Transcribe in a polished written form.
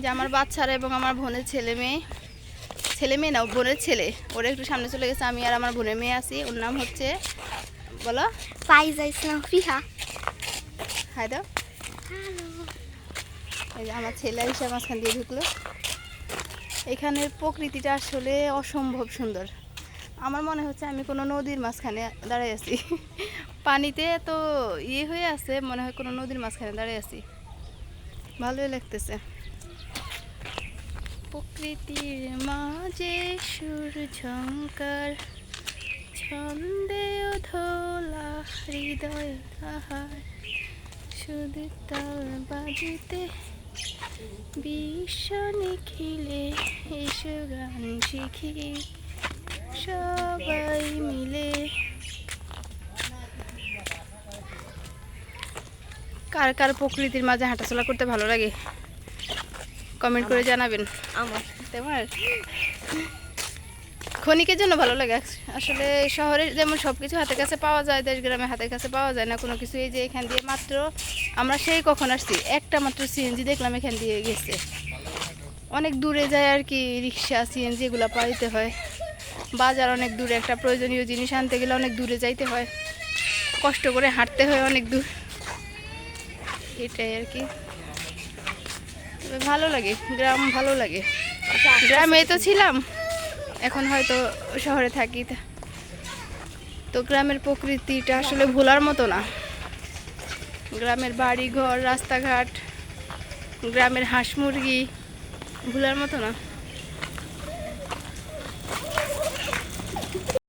যে আমার বাচ্চারা এবং আমার বোনের ছেলে মেয়ে না, বোনের ছেলে, ওরা একটু সামনে চলে গেছে। আমি আর আমার বোনের মেয়ে আছি। ওর নাম হচ্ছে, বলো, ফাইজা ইসলাম ফিহা। হাই দাও। এই যে আমার ছেলে এসে মাঝখান দিয়ে ঢুকলো। এখানের প্রকৃতিটা আসলে অসম্ভব সুন্দর। আমার মনে হচ্ছে আমি কোনো নদীর মাঝখানে দাঁড়াই আছি। পানিতে তো হয়ে আছে, মনে হয় কোনো নদীর মাঝখানে দাঁড়াই আছি। ভালোই লাগতেছে। প্রকৃতির মাঝে সুর ঝঙ্কার, ছন্দে ধোলা হৃদয় তাহার, শুধু তাল বাজিতে বিশ্ব নিখিলে, এসো গান শিখি সবাই মিলে। কার কার প্রকৃতির মাঝে হাঁটাচলা করতে ভালো লাগে কমেন্ট করে জানাবেন। আমার তোমার ক্ষণিকের জন্য ভালো লাগে। আসলে শহরে যেমন সব কিছু হাতের কাছে পাওয়া যায়, দেশ গ্রামে হাতের কাছে পাওয়া যায় না কোনো কিছু। এই যে এখান দিয়ে মাত্র আমরা সেই কখন আসছি, একটা মাত্র সিএনজি দেখলাম এখান দিয়ে গেছে। অনেক দূরে যায় আর কি, রিক্সা সিএনজি এগুলো পাইতে হয়। বাজার অনেক দূরে, একটা প্রয়োজনীয় জিনিস আনতে গেলে অনেক দূরে যাইতে হয়, কষ্ট করে হাঁটতে হয় অনেক দূর। এটাই আর কি। তবে ভালো লাগে, গ্রাম ভালো লাগে। গ্রামে তো ছিলাম, এখন হয়তো শহরে থাকি, তো গ্রামের প্রকৃতিটা আসলে ভোলার মতো না। গ্রামের বাড়ি ঘর, রাস্তাঘাট, গ্রামের হাঁস মুরগি ভোলার মতো না।